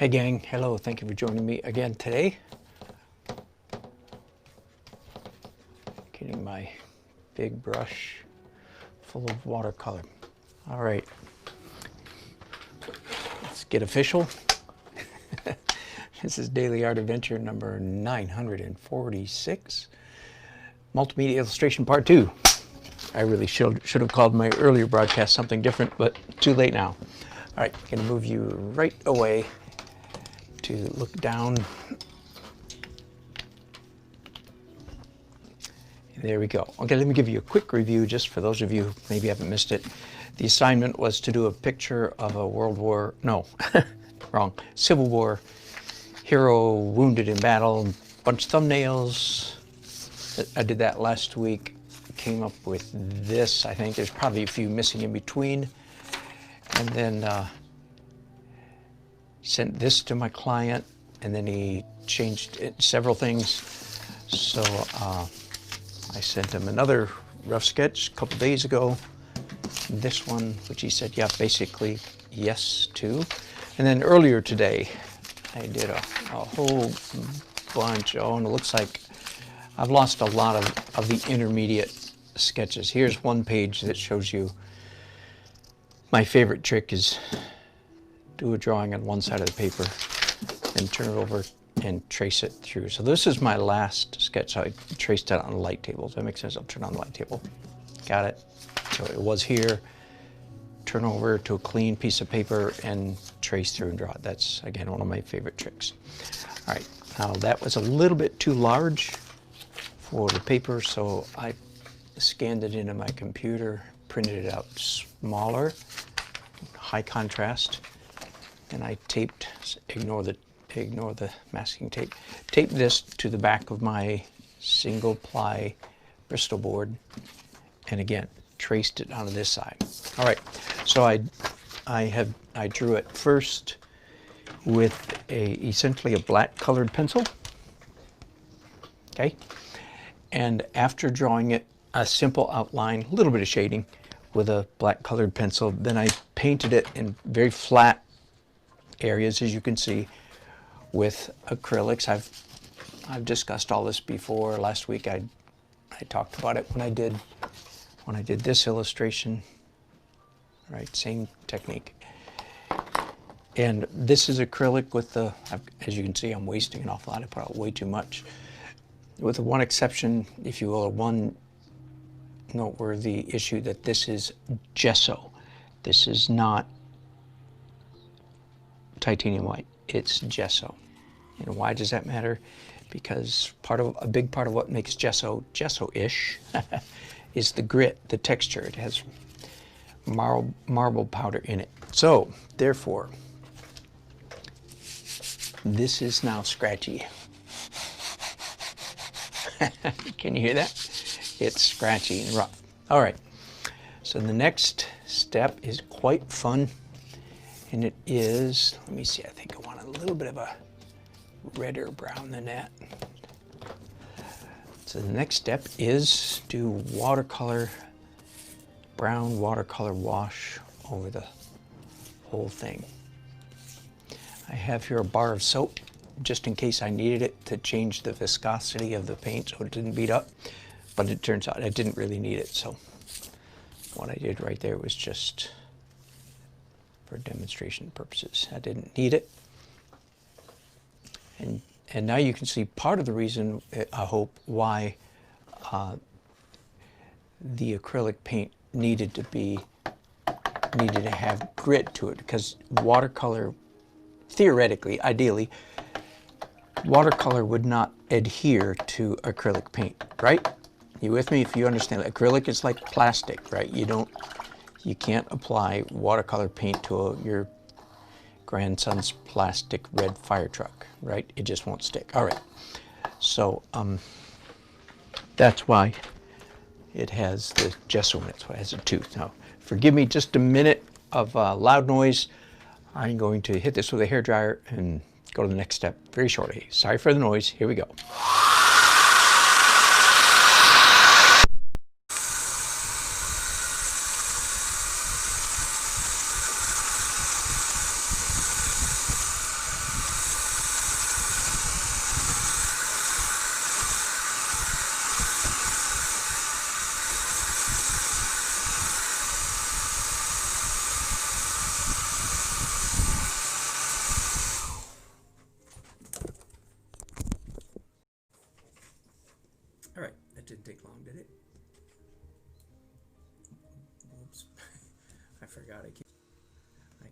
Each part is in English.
Hey gang, hello, thank you for joining me again today. Getting my big brush full of watercolor. All right, let's get official. This is Daily Art Adventure number 946, Multimedia Illustration Part 2. I really should have called my earlier broadcast something different, but too late now. All right, gonna move you right away to look down. There we go. Okay, let me give you a quick review just for those of you who maybe haven't missed it. The assignment was to do a picture of a Civil War hero wounded in battle, bunch of thumbnails. I did that last week. Came up with this. I think there's probably a few missing in between. And then sent this to my client, and then he changed several things. So I sent him another rough sketch a couple days ago. This one, which he said, yeah, basically yes to. And then earlier today, I did a whole bunch. Oh, and it looks like I've lost a lot of the intermediate sketches. Here's one page that shows you my favorite trick is do a drawing on one side of the paper and turn it over and trace it through. So this is my last sketch. I traced it on a light table. Does that make sense? I'll turn on the light table. Got it. So it was here. Turn over to a clean piece of paper and trace through and draw it. That's, again, one of my favorite tricks. All right. Now that was a little bit too large for the paper, so I scanned it into my computer, printed it out smaller, high contrast, and I taped, ignore the masking tape, taped this to the back of my single ply Bristol board, and again, traced it onto this side. All right, so I drew it first with essentially a black colored pencil, okay? And after drawing it, a simple outline, a little bit of shading with a black colored pencil, then I painted it in very flat areas, as you can see, with acrylics. I've discussed all this before. Last week I talked about it when I did this illustration. Right, same technique. And this is acrylic with the, as you can see, I'm wasting an awful lot. I put out way too much. With the one exception, if you will, one noteworthy issue, that this is gesso. This is not titanium white, it's gesso. And why does that matter? Because a big part of what makes gesso gesso-ish is the grit, the texture. It has marble powder in it. So therefore, this is now scratchy. Can you hear that? It's scratchy and rough. All right, so the next step is quite fun, and it is, let me see, I think I want a little bit of a redder brown than that. So the next step is do watercolor, brown watercolor wash over the whole thing. I have here a bar of soap, just in case I needed it to change the viscosity of the paint so it didn't beat up. But it turns out I didn't really need it, so what I did right there was just for demonstration purposes. I didn't need it. And now you can see part of the reason, I hope, why the acrylic paint needed to have grit to it, because watercolor, theoretically, ideally, watercolor would not adhere to acrylic paint, right? You with me? If you understand, acrylic is like plastic, right? You can't apply watercolor paint to your grandson's plastic red fire truck, right? It just won't stick. All right, so that's why it has the gesso in it. That's why it has a tooth. Now, forgive me just a minute of loud noise. I'm going to hit this with a hairdryer and go to the next step very shortly. Sorry for the noise. Here we go. All right, that didn't take long, did it? Oops, I forgot I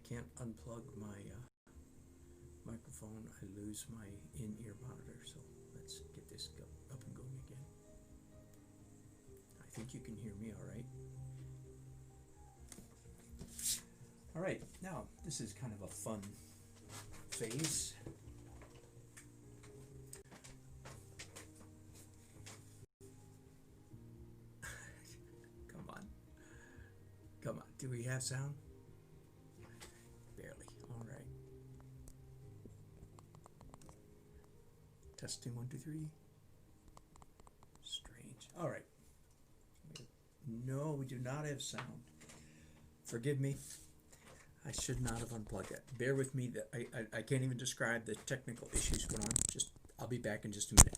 can't unplug my microphone. I lose my in-ear monitor, so let's get this up and going again. I think you can hear me all right. All right, now this is kind of a fun phase. Come on, do we have sound? Barely, all right. Testing 1, 2, 3. Strange, all right. No, we do not have sound. Forgive me, I should not have unplugged it. Bear with me, that I can't even describe the technical issues going on. I'll be back in just a minute.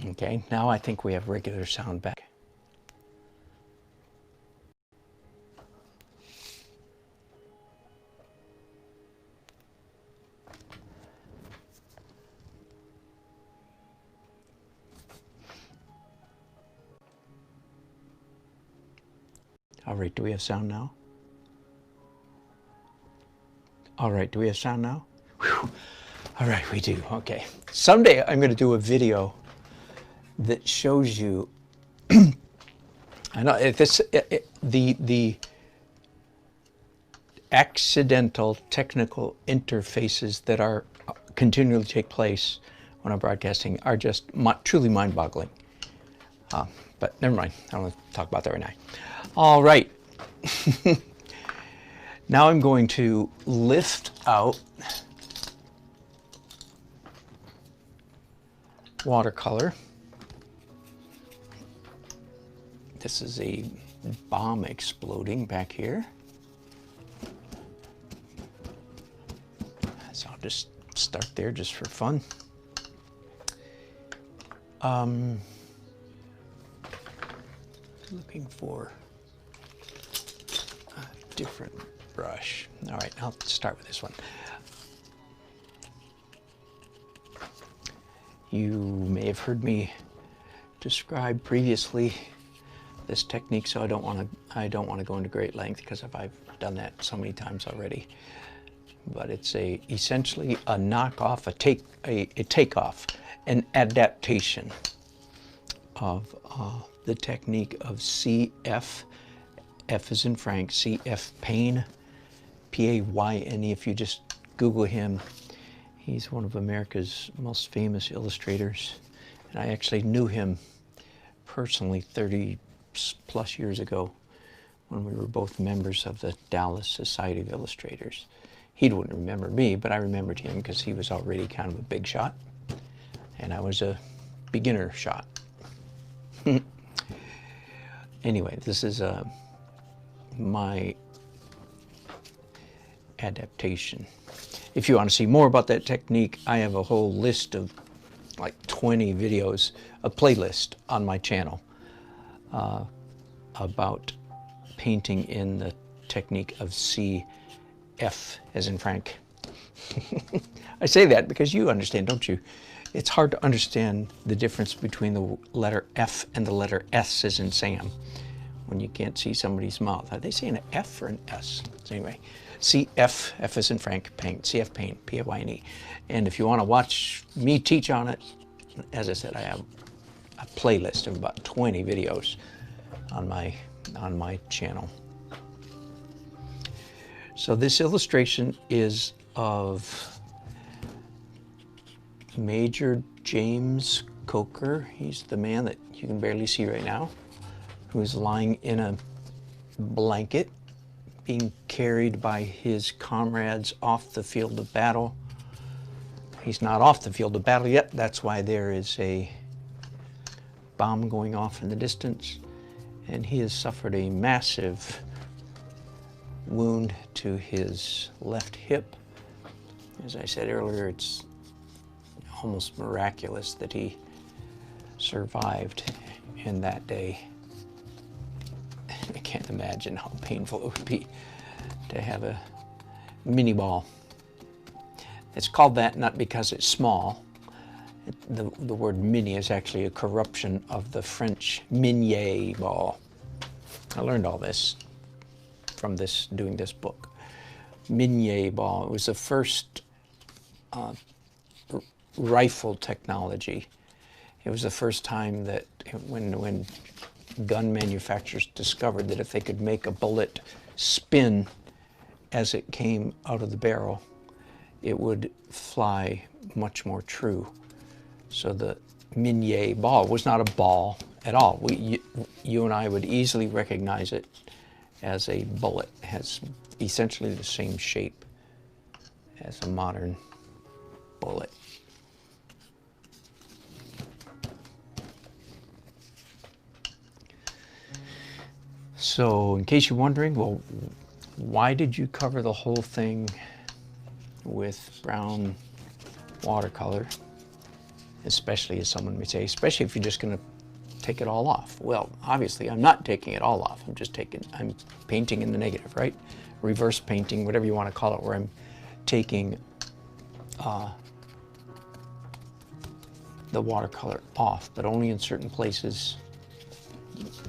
Okay, now I think we have regular sound back. All right, do we have sound now? All right, do we have sound now? Whew. All right, we do, okay. Someday I'm going to do a video that shows you, I know the accidental technical interfaces that are continually take place when I'm broadcasting are just truly mind-boggling. But never mind, I don't want to talk about that right now. All right, now I'm going to lift out watercolor. This is a bomb exploding back here. So I'll just start there just for fun. Looking for a different brush. All right, I'll start with this one. You may have heard me describe previously this technique, so I don't want to go into great length because I've done that so many times already. But it's essentially a knockoff, a takeoff, an adaptation of the technique of CF. F is in Frank, CF Payne, P-A-Y-N-E. If you just Google him, he's one of America's most famous illustrators. And I actually knew him personally 30 plus years ago when we were both members of the Dallas Society of Illustrators. He wouldn't remember me, but I remembered him because he was already kind of a big shot, and I was a beginner shot. Anyway, this is my adaptation. If you want to see more about that technique, I have a whole list of like 20 videos, a playlist on my channel about painting in the technique of CF as in Frank. I say that because you understand, don't you? It's hard to understand the difference between the letter F and the letter S as in Sam when you can't see somebody's mouth. Are they saying an F or an S? So anyway, CF, F as in Frank, Payne, CF Payne, P-A-Y-N-E. And if you want to watch me teach on it, as I said, I have a playlist of about 20 videos on my channel. So this illustration is of Major James Coker. He's the man that you can barely see right now, who's lying in a blanket, being carried by his comrades off the field of battle. He's not off the field of battle yet. That's why there is a bomb going off in the distance. And he has suffered a massive wound to his left hip. As I said earlier, it's almost miraculous that he survived in that day. I can't imagine how painful it would be to have a mini ball. It's called that not because it's small. The word mini is actually a corruption of the French minier ball. I learned all this from doing this book. Minier ball. It was the first rifle technology. It was the first time that when gun manufacturers discovered that if they could make a bullet spin as it came out of the barrel, it would fly much more true. So the minier ball was not a ball at all. You and I would easily recognize it as a bullet. It has essentially the same shape as a modern bullet. So in case you're wondering, well, why did you cover the whole thing with brown watercolor? Especially, as someone may say, especially if you're just going to take it all off. Well, obviously I'm not taking it all off. I'm painting in the negative, right? Reverse painting, whatever you want to call it, where I'm taking the watercolor off, but only in certain places.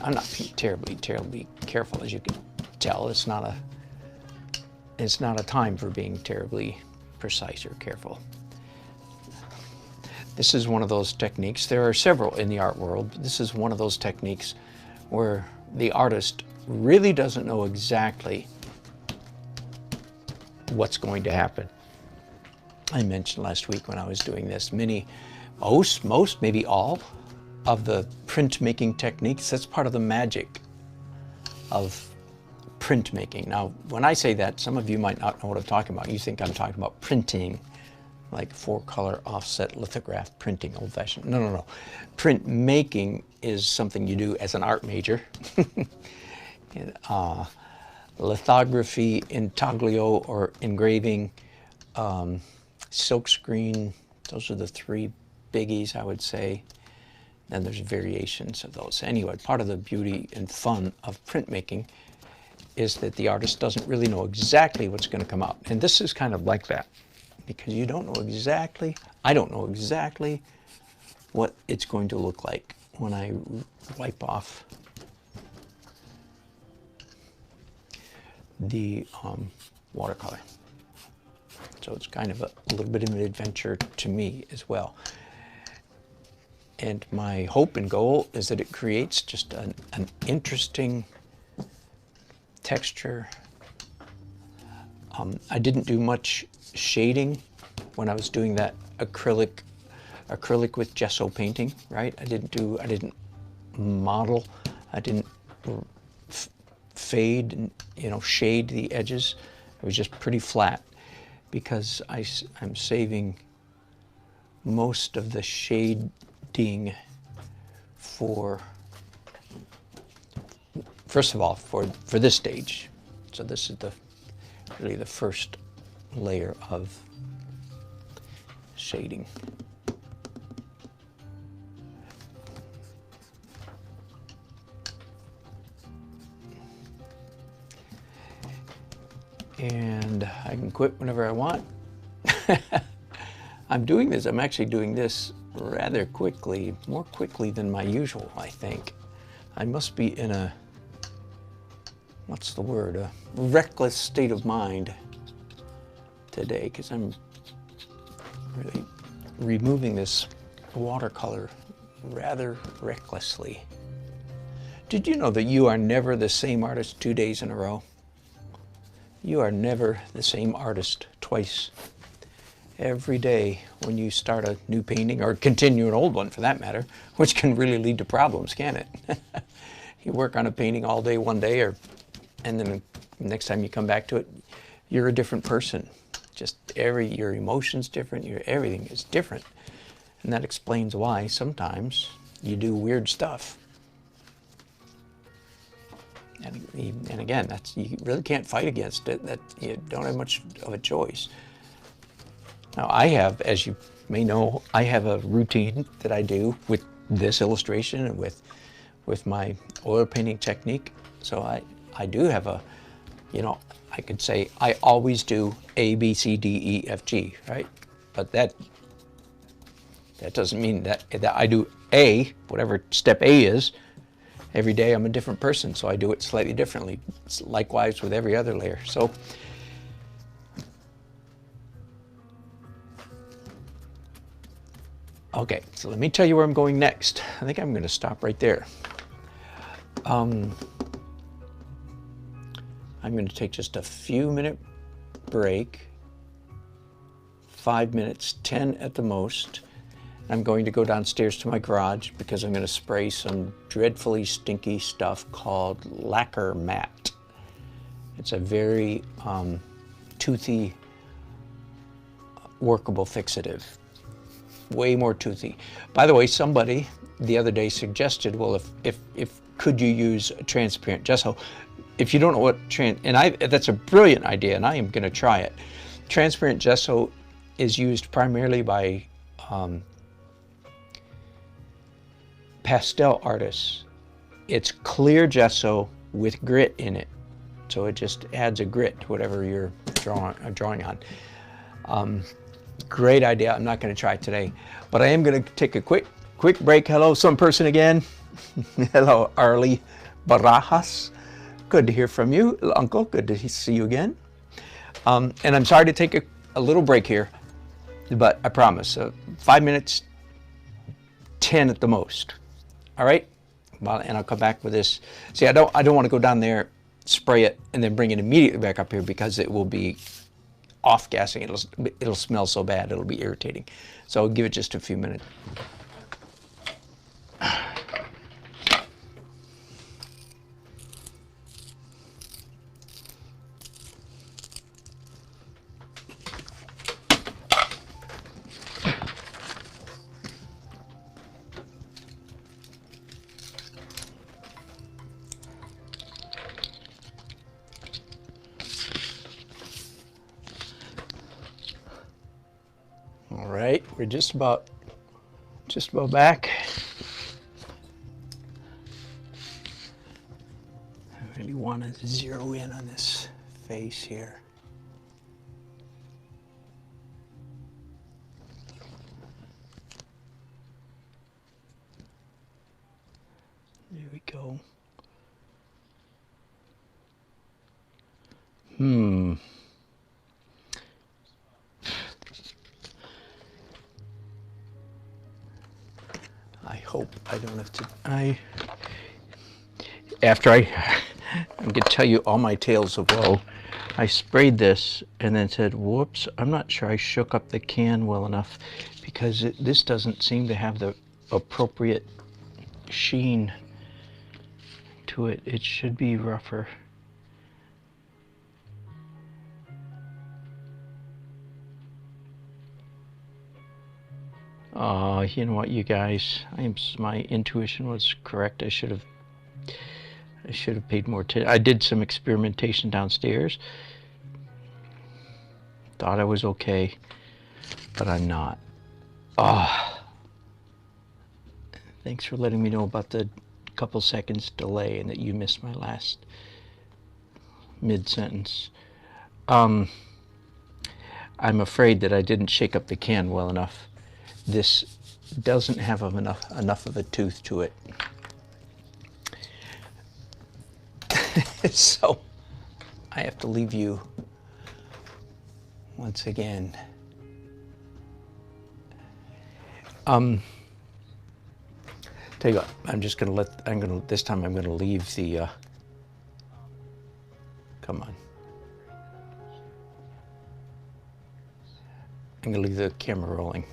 I'm not being terribly careful, as you can tell. It's not a time for being terribly precise or careful. This is one of those techniques. There are several in the art world. This is one of those techniques where the artist really doesn't know exactly what's going to happen. I mentioned last week when I was doing this, most, maybe all of the printmaking techniques, that's part of the magic of printmaking. Now, when I say that, some of you might not know what I'm talking about. You think I'm talking about printing, like 4-color offset lithograph printing, old-fashioned. No. Printmaking is something you do as an art major. Lithography, intaglio, or engraving, silkscreen, those are the 3 biggies, I would say. Then there's variations of those. Anyway, part of the beauty and fun of printmaking is that the artist doesn't really know exactly what's going to come out. And this is kind of like that, because you don't know exactly, I don't know exactly what it's going to look like when I wipe off the watercolor. So it's kind of a little bit of an adventure to me as well. And my hope and goal is that it creates just an interesting texture. I didn't do much shading when I was doing that acrylic with gesso painting, right? I didn't model, I didn't fade, shade the edges. It was just pretty flat, because I'm saving most of the shading for, first of all, for this stage. So this is really the first layer of shading. And I can quit whenever I want. I'm actually doing this rather quickly, more quickly than my usual, I think. I must be in a, what's the word, a reckless state of mind today, because I'm really removing this watercolor rather recklessly. Did you know that you are never the same artist 2 days in a row? You are never the same artist twice. Every day when you start a new painting, or continue an old one for that matter, which can really lead to problems, can't it? You work on a painting all day one day, and then the next time you come back to it, you're a different person. Just your emotion's different, everything is different. And that explains why sometimes you do weird stuff. And again, you really can't fight against it. That you don't have much of a choice. Now I have, as you may know, I have a routine that I do with this illustration and with my oil painting technique. So I do have I could say I always do A, B, C, D, E, F, G, right? But that doesn't mean that I do A, whatever step A is. Every day I'm a different person, so I do it slightly differently. It's likewise with every other layer. So okay, so let me tell you where I'm going next. I think I'm going to stop right there. I'm going to take just a few minute break, 5 minutes, 10 at the most. I'm going to go downstairs to my garage because I'm going to spray some dreadfully stinky stuff called lacquer matte. It's a very toothy, workable fixative. Way more toothy. By the way, somebody the other day suggested, well, if could you use a transparent gesso? If you don't know what that's a brilliant idea, and I am going to try it. Transparent gesso is used primarily by pastel artists. It's clear gesso with grit in it, so it just adds a grit to whatever you're drawing on. Great idea. I'm not going to try it today, but I am going to take a quick break. Hello, some person again. Hello, Arlie Barajas. Good to hear from you, Uncle. Good to see you again. And I'm sorry to take a little break here, but I promise, 5 minutes, 10 at the most. All right. Well, and I'll come back with this. See, I don't want to go down there, spray it, and then bring it immediately back up here because it will be off-gassing. It'll smell so bad. It'll be irritating. So I'll give it just a few minutes. All right, we're just about back. I really want to zero in on this face here. There we go. I hope I don't have to. I'm going to tell you all my tales of woe. I sprayed this and then said, whoops, I'm not sure I shook up the can well enough because this doesn't seem to have the appropriate sheen to it. It should be rougher. You know what, you guys, my intuition was correct. I should have paid more attention. I did some experimentation downstairs. Thought I was okay, but I'm not. Thanks for letting me know about the couple seconds delay and that you missed my last mid-sentence. I'm afraid that I didn't shake up the can well enough. This doesn't have enough of a tooth to it. So I have to leave you once again. Tell you what, this time I'm gonna leave the, come on. I'm gonna leave the camera rolling.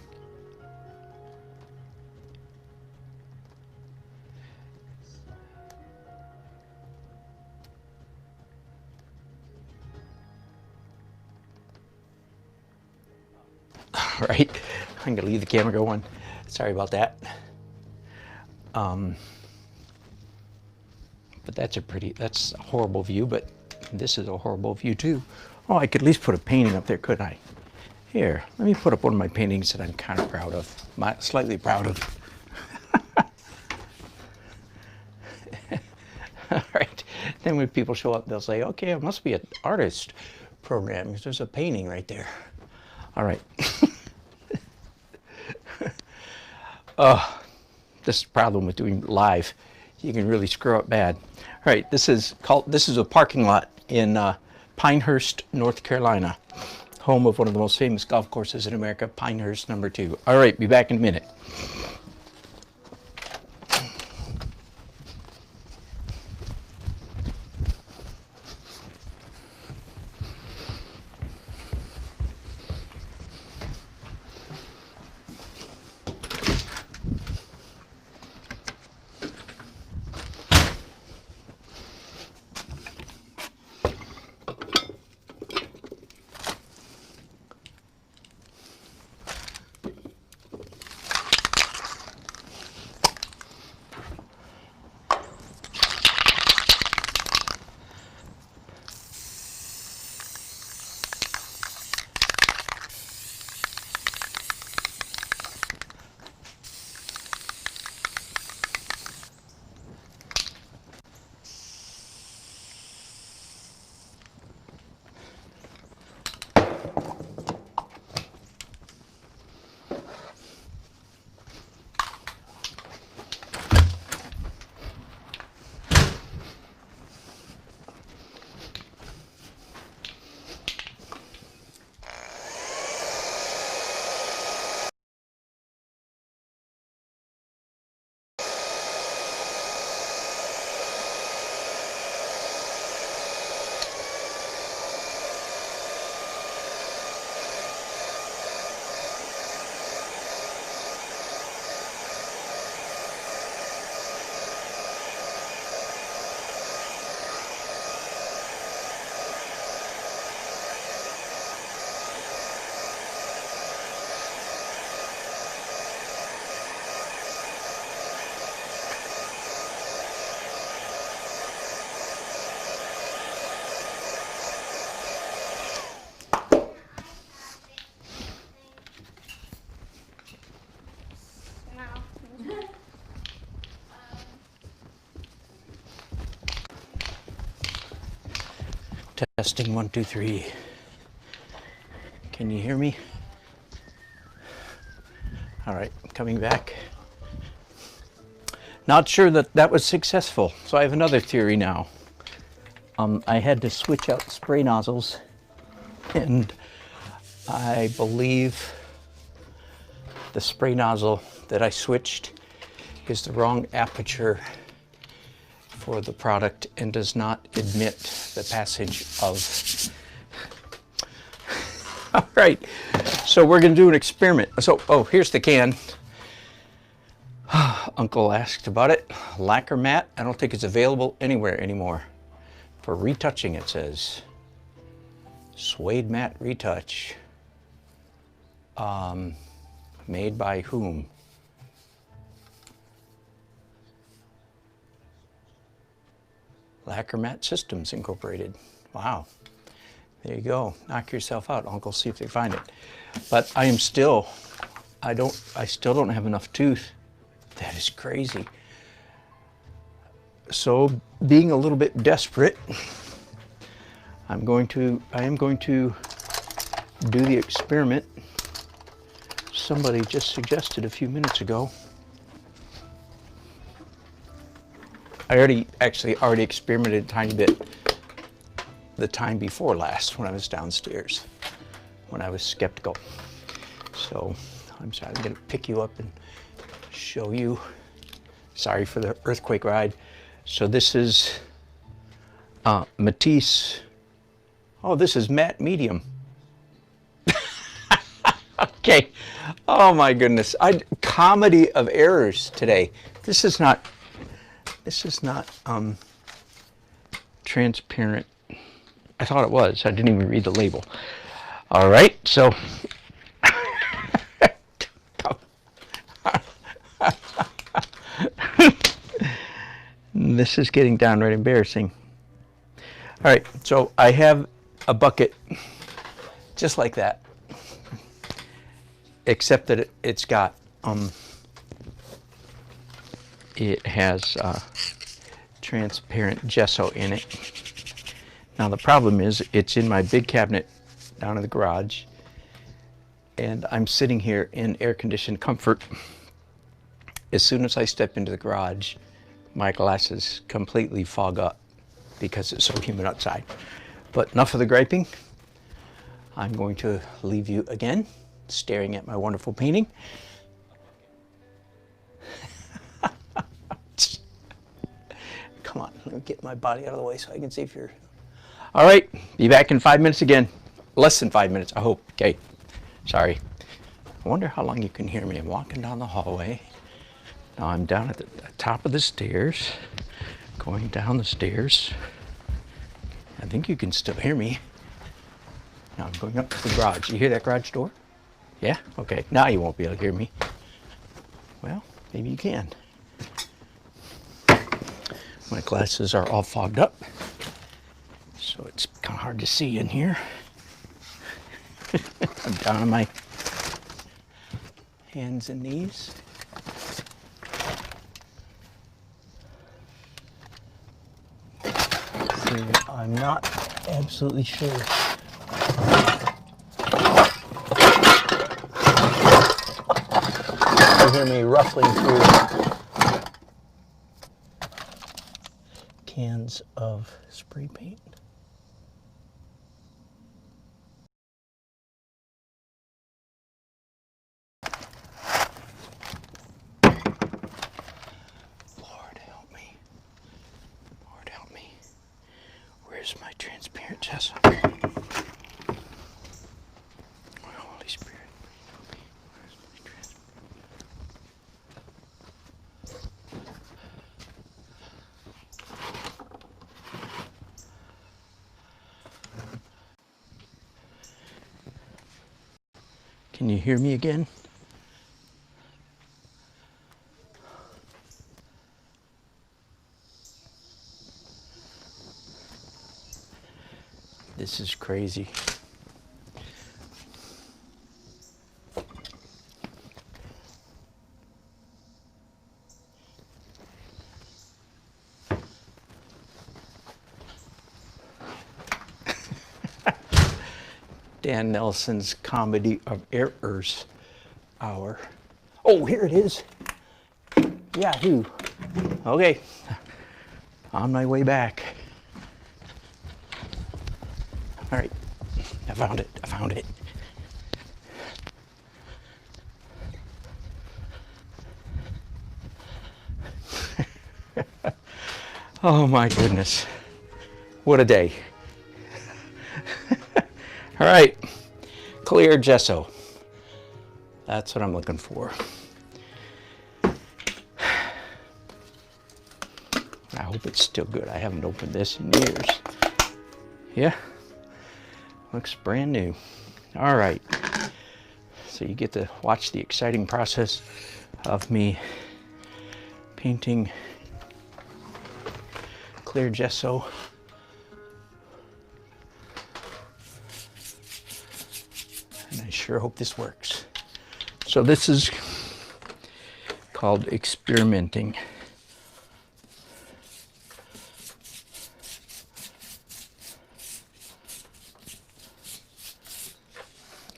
All right, I'm gonna leave the camera going. Sorry about that. But that's a horrible view, but this is a horrible view too. Oh, I could at least put a painting up there, couldn't I? Here, let me put up one of my paintings that I'm kind of proud of, slightly proud of. All right, Then when people show up, they'll say, okay, it must be an artist program because there's a painting right there. All right. This is the problem with doing live. You can really screw up bad. All right, this is a parking lot in Pinehurst, North Carolina, home of one of the most famous golf courses in America, Pinehurst number 2. All right, be back in a minute. Testing 1, 2, 3. Can you hear me? All right, I'm coming back. Not sure that that was successful, so I have another theory now. I had to switch out spray nozzles, and I believe the spray nozzle that I switched is the wrong aperture for the product and does not admit the passage of. All right, so we're going to do an experiment. So, oh, here's the can. Uncle asked about it. Lacquer mat. I don't think it's available anywhere anymore. For retouching, it says. Suede matte retouch. Made by whom? Lacquer Mat Systems Incorporated. Wow. There you go. Knock yourself out, Uncle. See if they find it. But I still don't have enough tooth. That is crazy. So, being a little bit desperate, I am going to do the experiment somebody just suggested a few minutes ago. I already experimented a tiny bit the time before last when I was downstairs, when I was skeptical. So I'm going to pick you up and show you. Sorry for the earthquake ride. So this is Matisse. Oh, this is matte medium. Okay. Oh my goodness. Comedy of errors today. This is not transparent. I thought it was. I didn't even read the label. All right, so this is getting downright embarrassing. All right, so I have a bucket just like that, except that it's got it has transparent gesso in it. Now the problem is it's in my big cabinet down in the garage, and I'm sitting here in air-conditioned comfort. As soon as I step into the garage, my glasses completely fog up because it's so humid outside. But enough of the griping. I'm going to leave you again staring at my wonderful painting. Come on, let me get my body out of the way so I can see if you're... All right, be back in 5 minutes again. Less than 5 minutes, I hope. Okay, sorry. I wonder how long you can hear me. I'm walking down the hallway. Now I'm down at the top of the stairs, going down the stairs. I think you can still hear me. Now I'm going up to the garage. You hear that garage door? Yeah? Okay, now you won't be able to hear me. Well, maybe you can. My glasses are all fogged up, so it's kind of hard to see in here. I'm down on my hands and knees. See, I'm not absolutely sure. You hear me ruffling through cans of spray paint. Lord help me. Lord help me. Where's my transparent gesso? Holy Spirit, help me. Where's my transparent? Can you hear me again? This is crazy. Dan Nelson's Comedy of Errors Hour. Oh, here it is. Yahoo. Okay, on my way back. All right, I found it, I found it. Oh my goodness, what a day. All right, clear gesso. That's what I'm looking for. I hope it's still good. I haven't opened this in years. Yeah, looks brand new. All right, so you get to watch the exciting process of me painting clear gesso. And I sure hope this works. So this is called experimenting.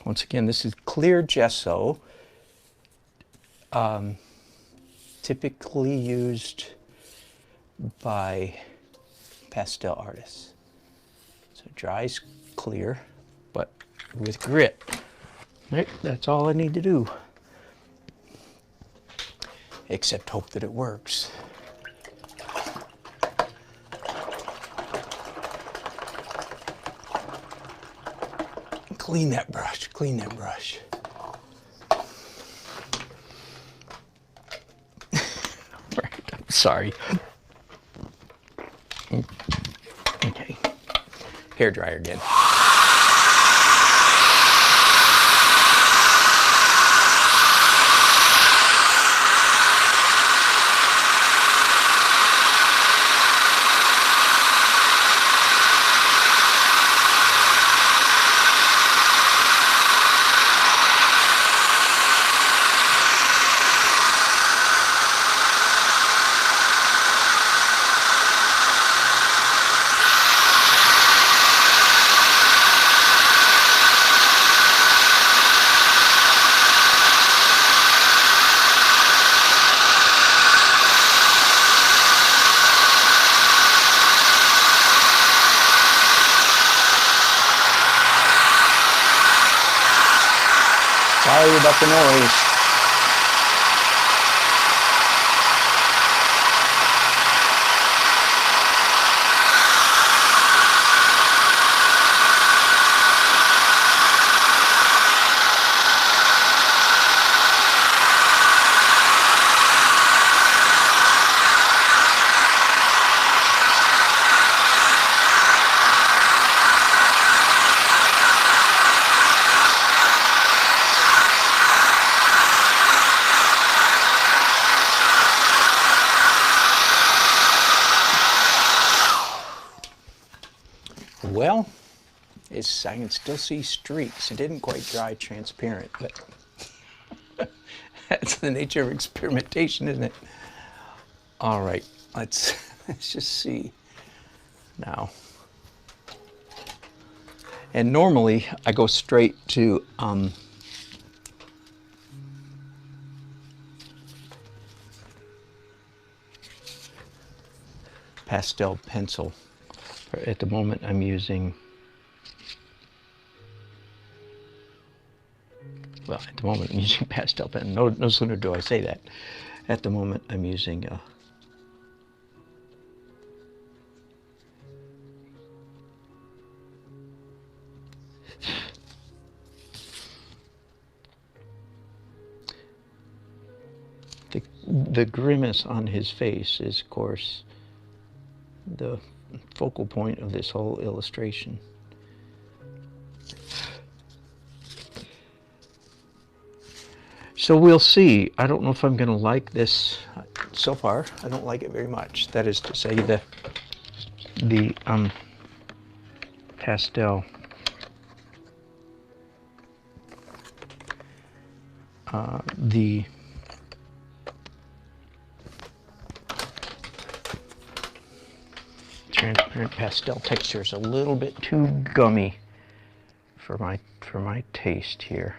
Once again, this is clear gesso, typically used by pastel artists. So it dries clear, but with grit. Right, that's all I need to do. Except hope that it works. Clean that brush, clean that brush. Right, I'm sorry. Okay, hair dryer again. Sorry about the noise. Well, I can still see streaks. It didn't quite dry transparent, but that's the nature of experimentation, isn't it? All right, let's just see now. And normally I go straight to Pastel Pencil. At the moment I'm using, well, at the moment I'm using Pastel Pen. No sooner do I say that. At the moment I'm using the grimace on his face is, of course, the focal point of this whole illustration. So we'll see. I don't know if I'm going to like this. So far, I don't like it very much. That is to say, the pastel the transparent pastel texture is a little bit too gummy for my taste here.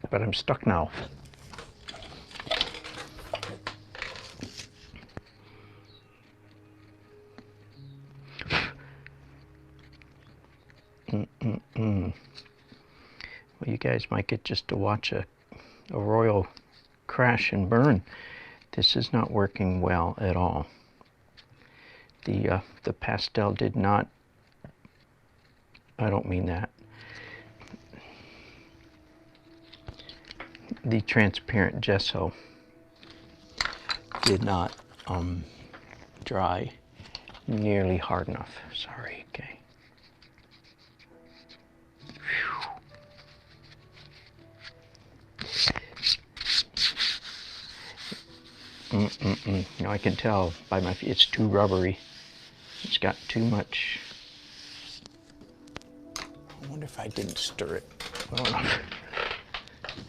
But I'm stuck now. Well, you guys might get just to watch a royal crash and burn. This is not working well at all. The pastel did not, I don't mean that. The transparent gesso did not dry nearly hard enough. Sorry, okay. You know, I can tell by my feet, it's too rubbery. It's got too much. I wonder if I didn't stir it well enough.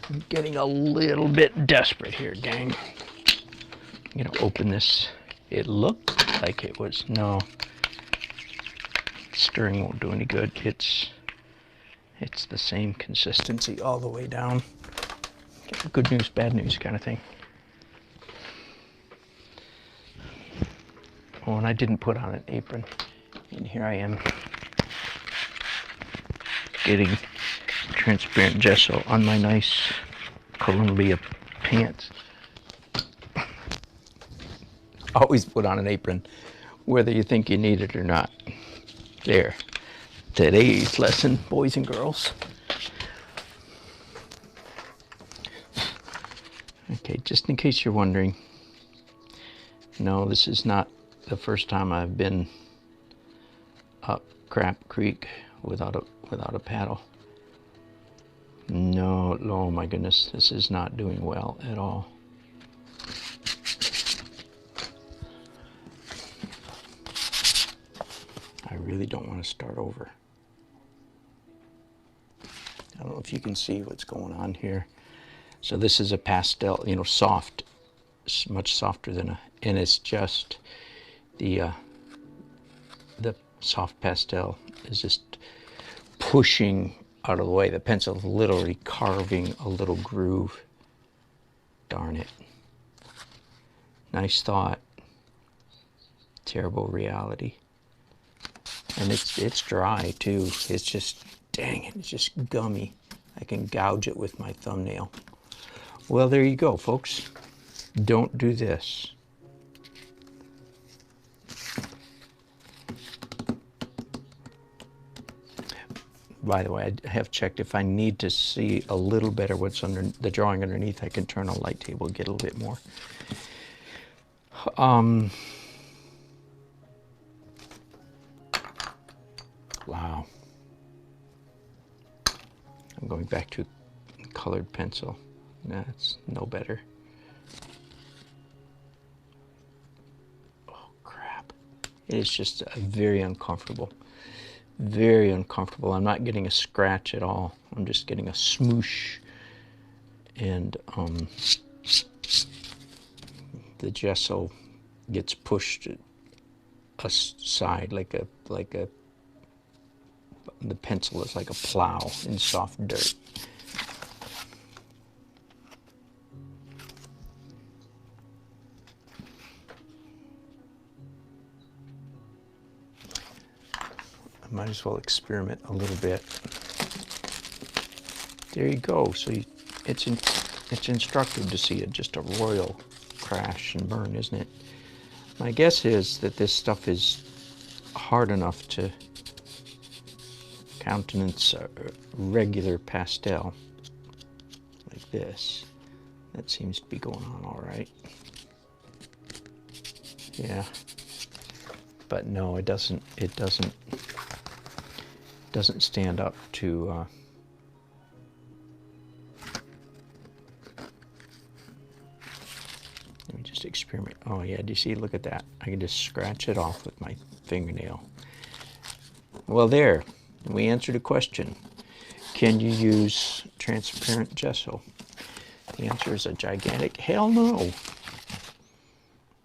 I'm getting a little bit desperate here, gang. I'm gonna open this. It looked like it was, no. Stirring won't do any good. It's the same consistency all the way down. Good news, bad news kind of thing. Oh, and I didn't put on an apron. And here I am getting transparent gesso on my nice Columbia pants. Always put on an apron, whether you think you need it or not. There. Today's lesson, boys and girls. Okay, just in case you're wondering, no, this is not the first time I've been up Crap Creek without a paddle. No, oh my goodness, this is not doing well at all. I really don't want to start over. I don't know if you can see what's going on here. So this is a pastel, you know, soft, it's much softer than and it's just the soft pastel is just pushing out of the way. The pencil is literally carving a little groove. Darn it. Nice thought. Terrible reality. And it's dry too. It's just, dang it, it's just gummy. I can gouge it with my thumbnail. Well, there you go, folks. Don't do this. By the way, I have checked if I need to see a little better what's under the drawing underneath, I can turn on light table and get a little bit more. Wow. I'm going back to colored pencil. That's no better. Oh, crap. It is just very uncomfortable. Very uncomfortable. I'm not getting a scratch at all. I'm just getting a smoosh. And the gesso gets pushed aside like the pencil is like a plow in soft dirt. I might as well experiment a little bit. There you go. So it's instructive to see it, just a royal crash and burn, isn't it? My guess is that this stuff is hard enough to countenance a regular pastel like this. That seems to be going on all right. Yeah, but no, it doesn't stand up to let me just experiment. Oh yeah, do you see? Look at that. I can just scratch it off with my fingernail. Well, there. We answered a question. Can you use transparent gesso? The answer is a gigantic hell no.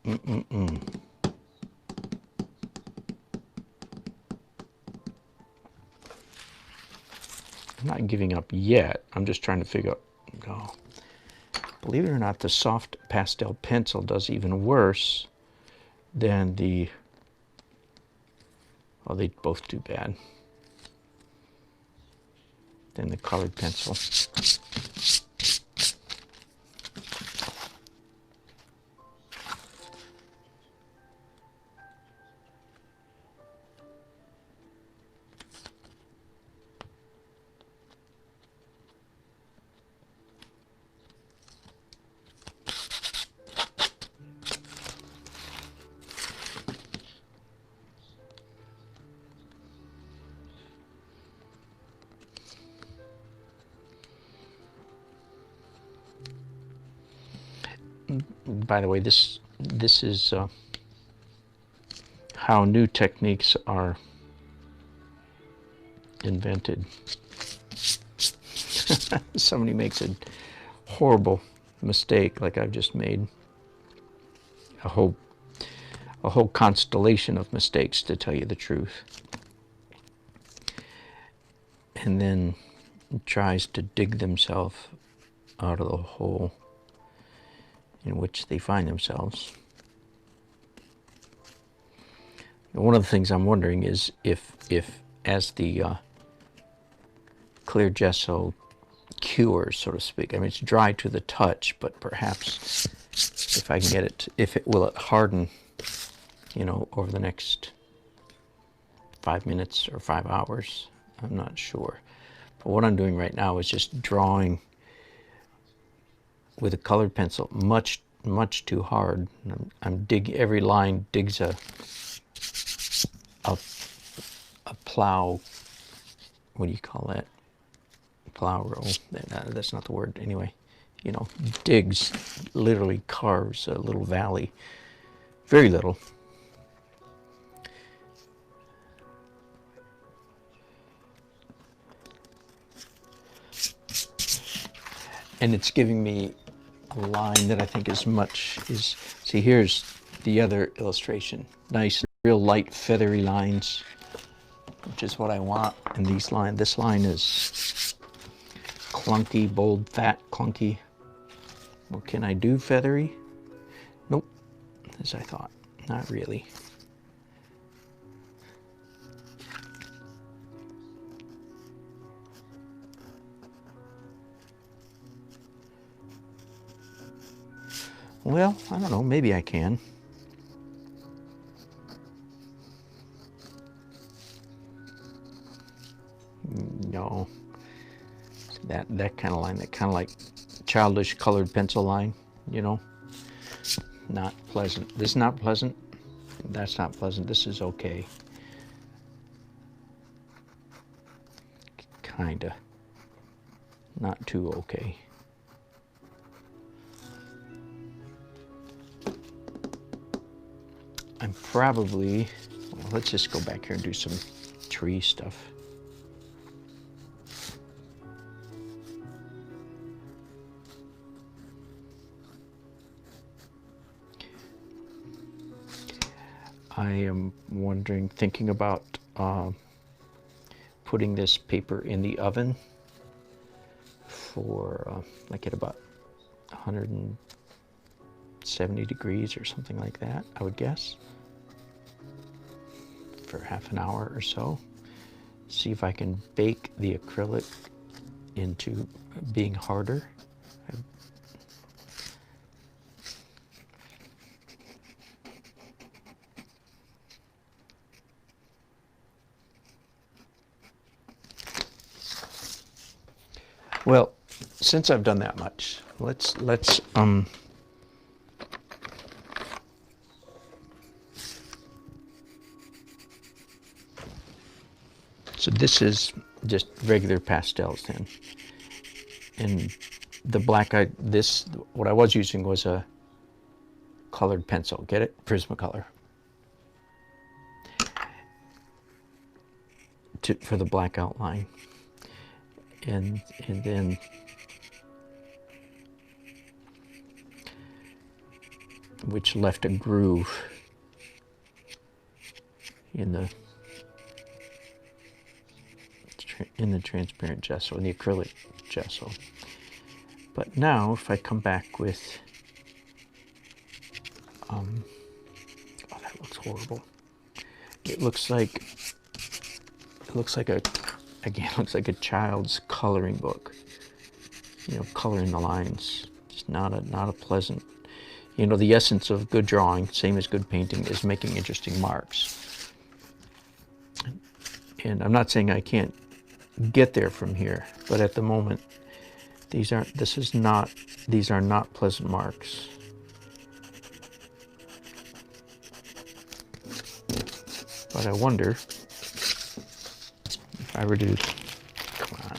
I'm not giving up yet. I'm just trying to figure out. Oh. Believe it or not, the soft pastel pencil does even worse than the. Well, they both do bad. Than the colored pencil. By the way, this is how new techniques are invented. Somebody makes a horrible mistake like I've just made. A whole constellation of mistakes, to tell you the truth. And then tries to dig themselves out of the hole in which they find themselves. And one of the things I'm wondering is if as the clear gesso cures, so to speak, I mean, it's dry to the touch, but perhaps if I can get it, will it harden, you know, over the next 5 minutes or 5 hours? I'm not sure. But what I'm doing right now is just drawing with a colored pencil much too hard. I'm every line digs a plow. What do you call that? Plow roll. That's not the word. Anyway, you know, digs, literally carves a little valley. Very little. And it's giving me a line that I think see, here's the other illustration. Nice, real light, feathery lines, which is what I want. And this line is clunky, bold, fat, clunky. Well, can I do feathery? Nope, as I thought, not really. Well, I don't know, maybe I can. No, that kind of line, that kind of like childish colored pencil line, you know, not pleasant. This is not pleasant. That's not pleasant. This is okay. Kinda. Not too okay. I'm probably, well, let's just go back here and do some tree stuff. I am wondering, thinking about putting this paper in the oven for like at about 170 degrees or something like that, I would guess, for half an hour or so. See if I can bake the acrylic into being harder. Well, since I've done that much, let's so this is just regular pastels then. And the black, what I was using was a colored pencil, get it? Prismacolor. For the black outline. And then which left a groove in the transparent gesso, in the acrylic gesso. But now if I come back with oh, that looks horrible. It looks like a child's coloring book. You know, coloring the lines. It's not a pleasant. You know, the essence of good drawing, same as good painting, is making interesting marks. And I'm not saying I can't get there from here, but at the moment, these are not pleasant marks. But I wonder if I were to, come on.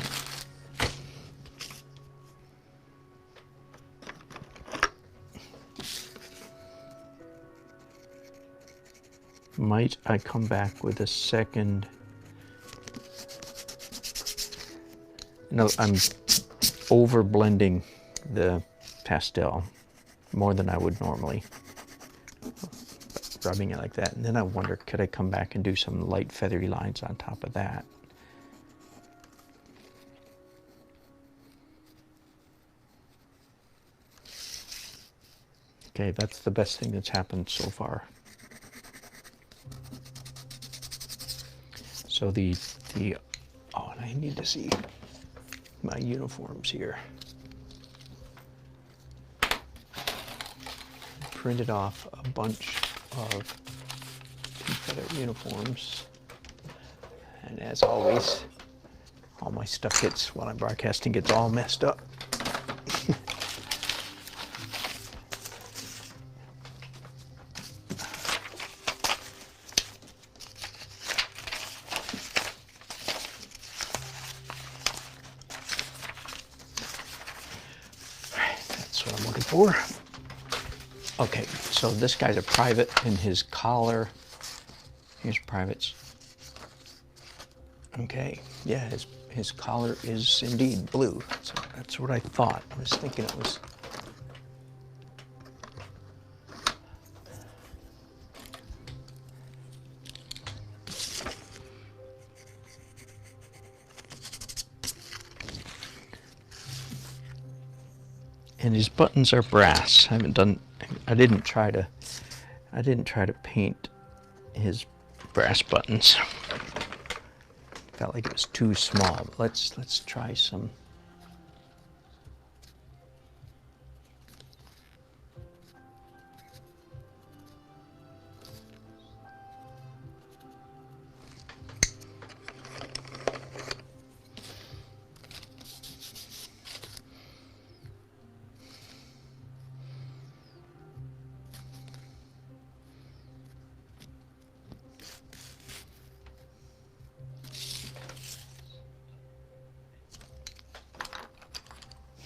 Might I come back with a second? No, I'm over blending the pastel more than I would normally. Rubbing it like that, and then I wonder, could I come back and do some light feathery lines on top of that? Okay, that's the best thing that's happened so far. So oh, and I need to see my uniforms here. Printed off a bunch of Confederate uniforms, and as always, all my stuff gets, while I'm broadcasting, gets all messed up. That's what I'm looking for. Okay, so this guy's a private, and his collar, here's privates. Okay, yeah, his collar is indeed blue. So that's what I thought. I was thinking it was. And his buttons are brass. I didn't try to paint his brass buttons. Felt like it was too small. Let's try some.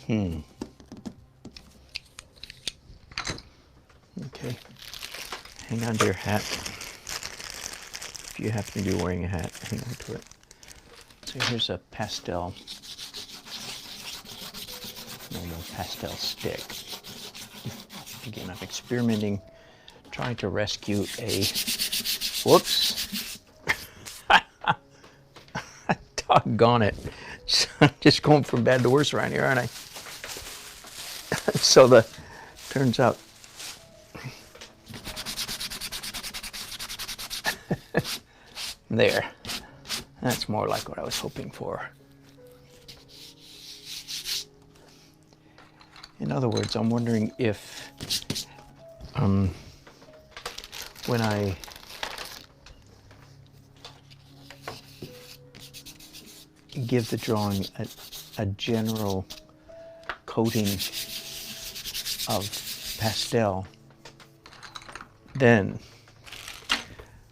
Okay. Hang on to your hat. If you happen to be wearing a hat, hang on to it. So here's a pastel, normal pastel stick. Again, I'm experimenting, trying to rescue a, whoops, doggone it. So I'm just going from bad to worse around here, aren't I? So turns out, there, that's more like what I was hoping for. In other words, I'm wondering if when I give the drawing a general coating of pastel, then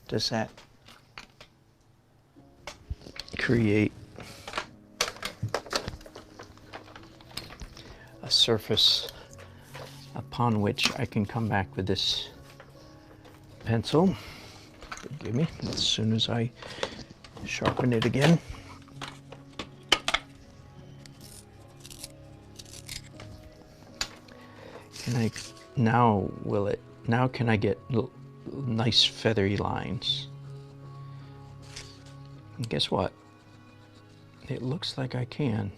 does that create a surface upon which I can come back with this pencil, forgive me, as soon as I sharpen it again. Now can I get nice feathery lines? And guess what? It looks like I can.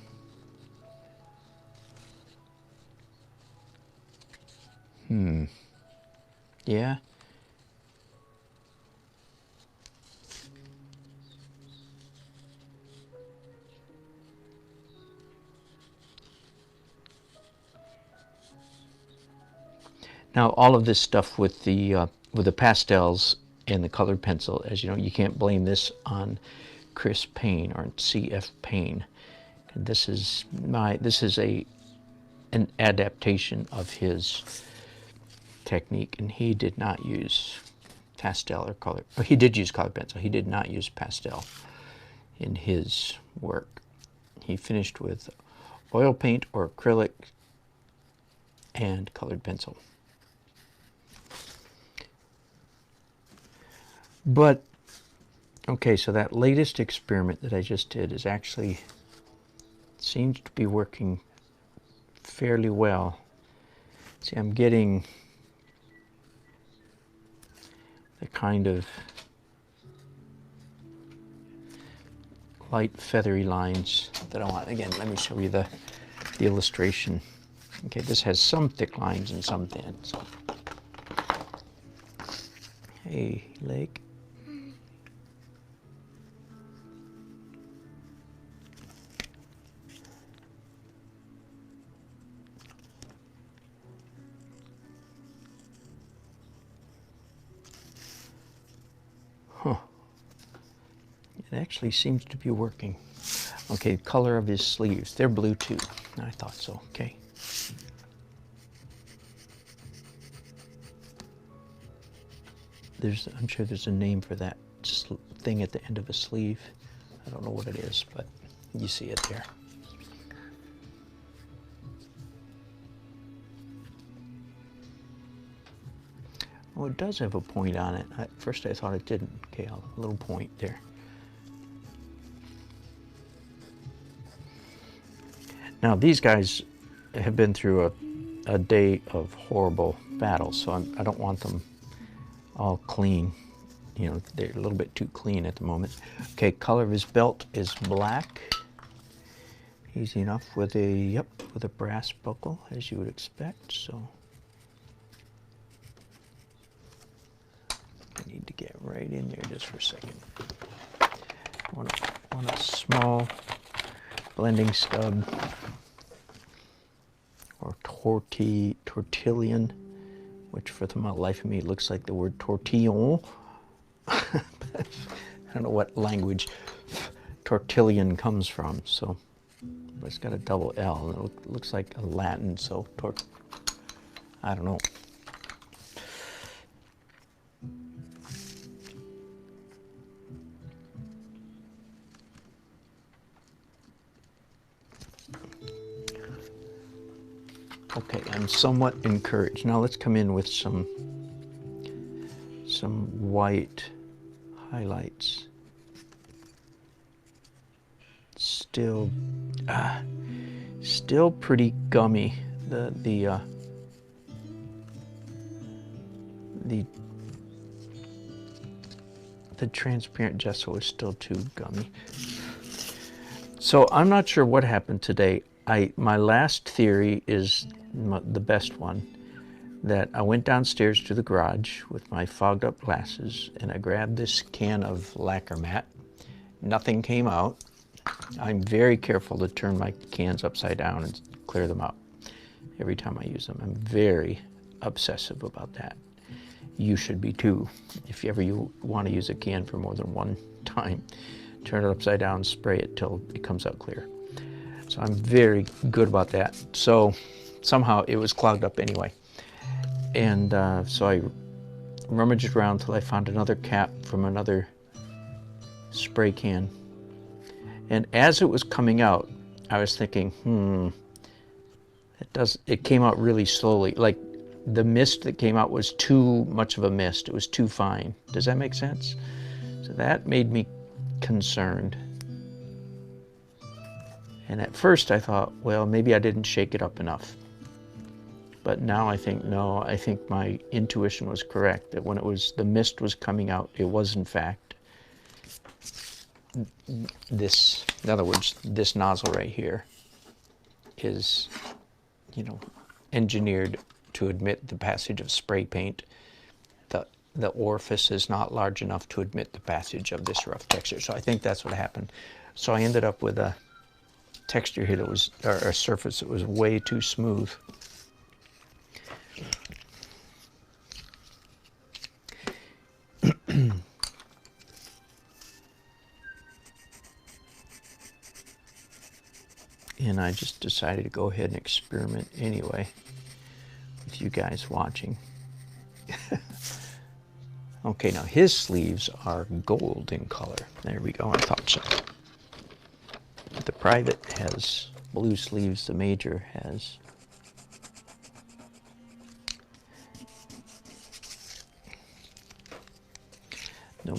Yeah. Now, all of this stuff with the pastels and the colored pencil, as you know, you can't blame this on Chris Payne or CF Payne. This is an adaptation of his technique, and he did not use pastel or color. Oh, he did use colored pencil. He did not use pastel in his work. He finished with oil paint or acrylic and colored pencil. But, okay, so that latest experiment that I just did is actually seems to be working fairly well. See, I'm getting the kind of light feathery lines that I want. Again, let me show you the illustration. Okay, this has some thick lines and some thin. So. Hey, Lake. Huh. It actually seems to be working. Okay, color of his sleeves. They're blue too. I thought so. Okay. I'm sure there's a name for that thing at the end of a sleeve. I don't know what it is, but you see it there. Oh, it does have a point on it. At first I thought it didn't. Okay, a little point there. Now these guys have been through a day of horrible battles, so I don't want them all clean. You know, they're a little bit too clean at the moment. Okay, color of his belt is black. Easy enough with a brass buckle, as you would expect. So I need to get right in there just for a second. I want a small blending stub or tortillon, which for the life of me looks like the word tortillon. I don't know what language tortillon comes from, so but it's got a double L, and it looks like a Latin, so I don't know. Okay, I'm somewhat encouraged. Now let's come in with some white highlights. Still pretty gummy. The transparent gesso is still too gummy. So I'm not sure what happened today. My last theory is the best one, that I went downstairs to the garage with my fogged up glasses and I grabbed this can of lacquer mat. Nothing came out. I'm very careful to turn my cans upside down and clear them out every time I use them. I'm very obsessive about that. You should be too. If ever you want to use a can for more than one time, turn it upside down, spray it till it comes out clear. So I'm very good about that. So somehow it was clogged up anyway. And so I rummaged around till I found another cap from another spray can. And as it was coming out, I was thinking, it came out really slowly. Like the mist that came out was too much of a mist. It was too fine. Does that make sense? So that made me concerned. And at first I thought, well, maybe I didn't shake it up enough. But now I think, no, I think my intuition was correct, that when the mist was coming out, it was in fact this, in other words, this nozzle right here is, engineered to admit the passage of spray paint. The orifice is not large enough to admit the passage of this rough texture. So I think that's what happened. So I ended up with a texture here that was, or a surface that was way too smooth. And I just decided to go ahead and experiment anyway with you guys watching. Okay, now his sleeves are gold in color. There we go, I thought so. The private has blue sleeves, the major has no.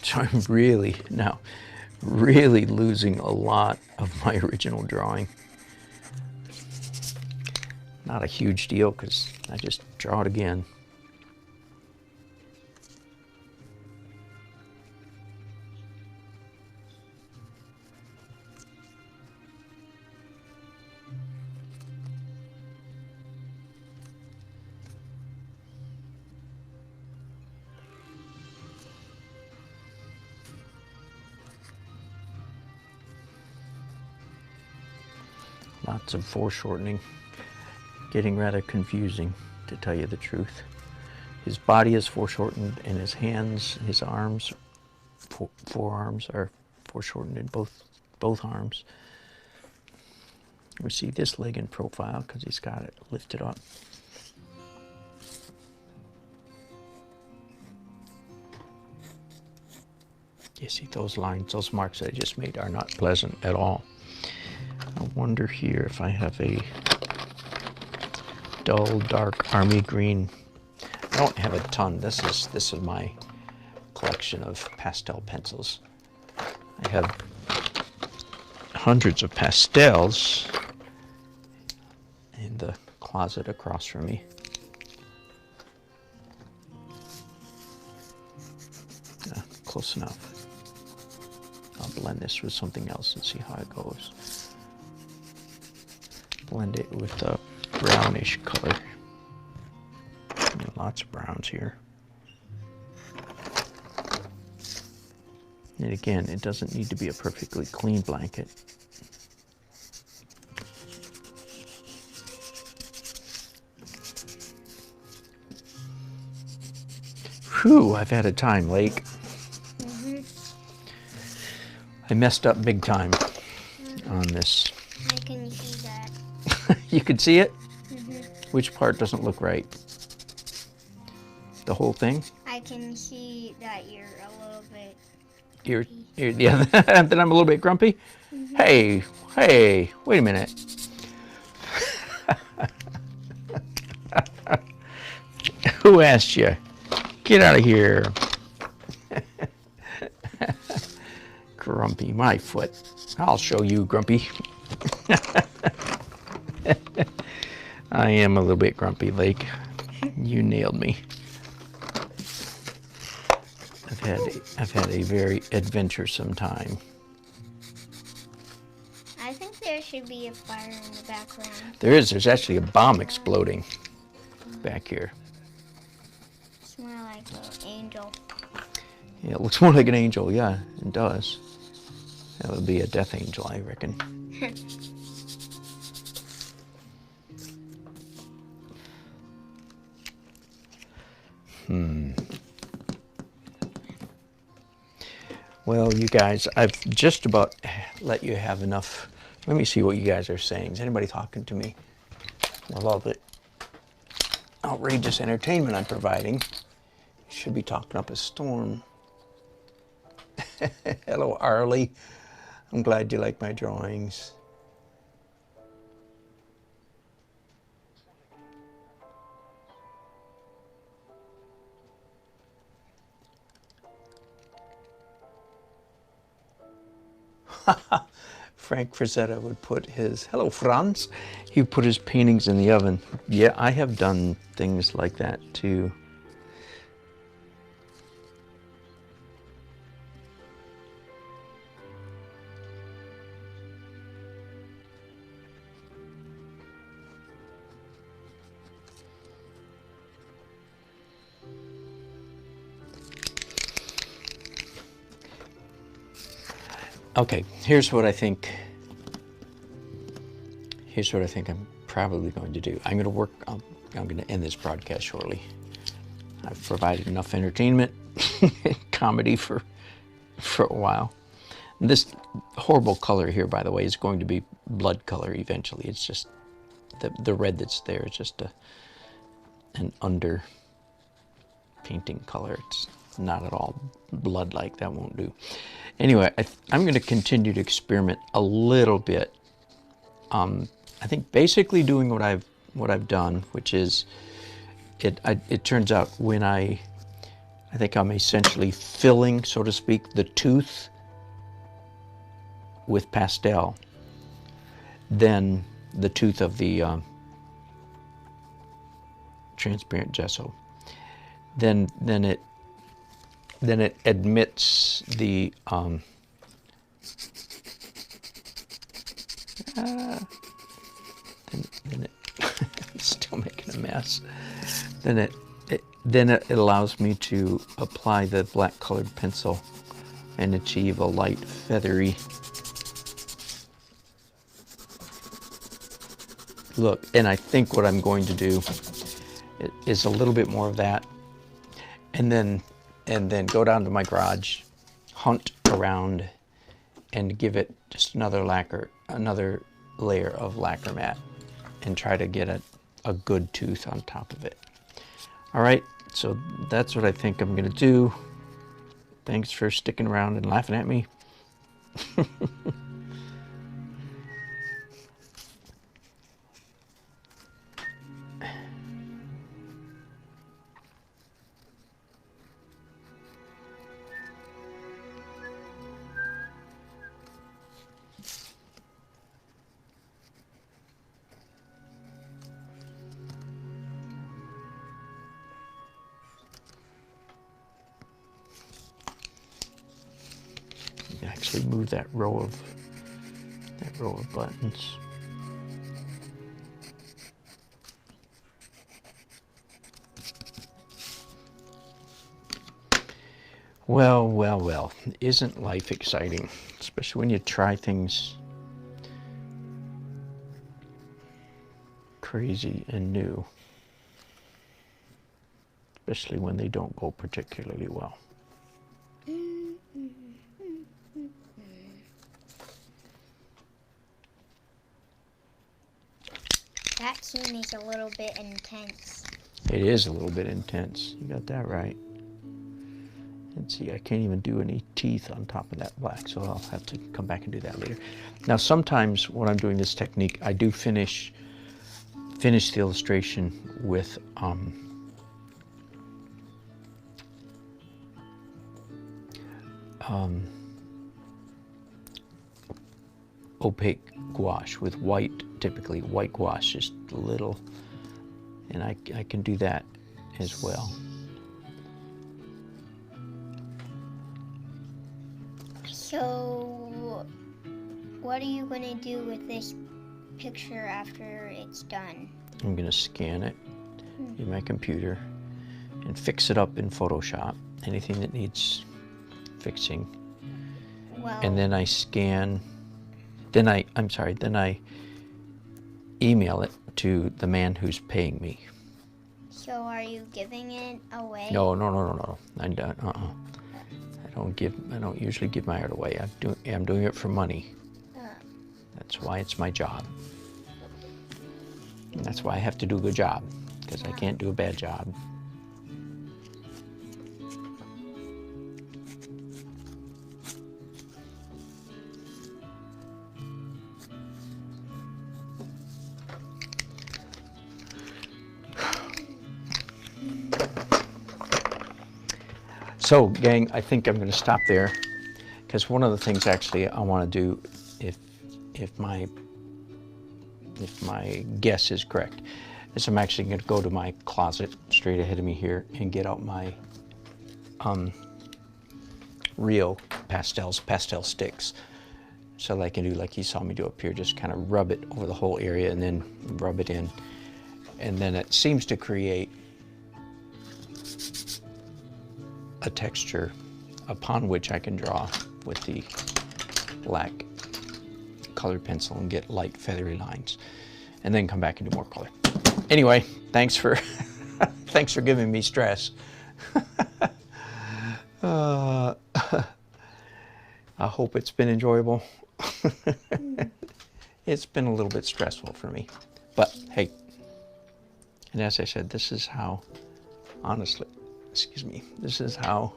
So I'm really losing a lot of my original drawing. Not a huge deal because I just draw it again. Lots of foreshortening. Getting rather confusing, to tell you the truth. His body is foreshortened and his hands, his arms, forearms are foreshortened in both arms. We see this leg in profile because he's got it lifted up. You see those lines, those marks that I just made are not pleasant at all. I wonder here if I have a dull, dark army green. I don't have a ton. This is my collection of pastel pencils. I have hundreds of pastels in the closet across from me. Close enough. I'll blend this with something else and see how it goes. Blend it with a brownish color. Lots of browns here. And again, it doesn't need to be a perfectly clean blanket. Whew, I've had a time, Lake. I messed up big time on this. I can see that. You can see it? Which part doesn't look right? The whole thing? I can see Yeah, that I'm a little bit grumpy? Mm-hmm. Hey, wait a minute. Who asked you? Get out of here. Grumpy, my foot. I'll show you, Grumpy. I am a little bit grumpy, Lake. You nailed me. I've had a very adventuresome time. I think there should be a fire in the background. There's actually a bomb exploding back here. It's more like an angel. Yeah, it looks more like an angel. Yeah, it does. That would be a death angel, I reckon. Well, you guys, I've just about let you have enough. Let me see what you guys are saying. Is anybody talking to me? With all the outrageous entertainment I'm providing, should be talking up a storm. Hello, Arlie. I'm glad you like my drawings. Frank Frazetta would put his, hello Franz, he would put his paintings in the oven. Yeah, I have done things like that too. Okay, here's what I think I'm probably going to do. I'm going to end this broadcast shortly. I've provided enough entertainment, comedy for a while. And this horrible color here, by the way, is going to be blood color eventually. It's just the red that's there is just an under painting color. It's not at all blood-like. That won't do. Anyway, I'm going to continue to experiment a little bit. I think basically doing what I've done, which is it turns out when I think I'm essentially filling, so to speak, the tooth with pastel, then the tooth of the transparent gesso. Then it admits the then it it's still making a mess. Then it allows me to apply the black colored pencil and achieve a light feathery look. And I think what I'm going to do is a little bit more of that, and then go down to my garage, hunt around, and give it just another layer of lacquer mat, and try to get a good tooth on top of it. All right, so that's what I think I'm gonna do. Thanks for sticking around and laughing at me. Actually move that row of buttons. Well, isn't life exciting? Especially when you try things crazy and new. Especially when they don't go particularly well. That keen is a little bit intense. It is a little bit intense. You got that right. And see, I can't even do any teeth on top of that black, so I'll have to come back and do that later. Now, sometimes when I'm doing this technique, I do finish the illustration with opaque gouache with white, typically white gouache, just a little, and I can do that as well. So, what are you going to do with this picture after it's done? I'm going to scan it in my computer and fix it up in Photoshop, anything that needs fixing. Well, And then I then I email it to the man who's paying me. so are you giving it away? No. I'm done. I don't usually give my art away. I'm doing it for money. That's why it's my job. And that's why I have to do a good job, because I can't do a bad job. So, gang, I think I'm going to stop there, because one of the things actually I want to do, if my guess is correct, is I'm actually going to go to my closet straight ahead of me here and get out my Rio pastel sticks, so that I can do like you saw me do up here, just kind of rub it over the whole area and then rub it in, and then it seems to create a texture upon which I can draw with the black colored pencil and get light feathery lines, and then come back and do more color. Anyway, thanks for thanks for giving me stress. I hope it's been enjoyable. It's been a little bit stressful for me, but hey, and as I said, this is how, honestly, this is how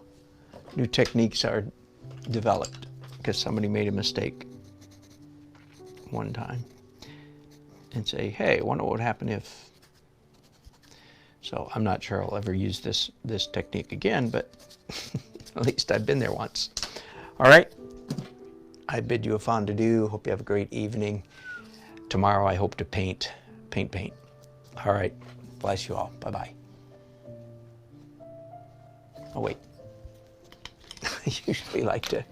new techniques are developed, because somebody made a mistake one time and say, hey, I wonder what would happen if. So I'm not sure I'll ever use this technique again, but at least I've been there once. All right, I bid you a fond adieu. Hope you have a great evening. Tomorrow I hope to paint. All right, bless you all. Bye-bye. Oh, wait. I usually like to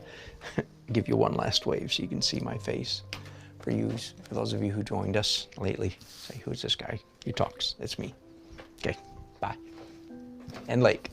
give you one last wave so you can see my face. For those of you who joined us lately, say, who's this guy who talks? It's me. Okay, bye. And Lake.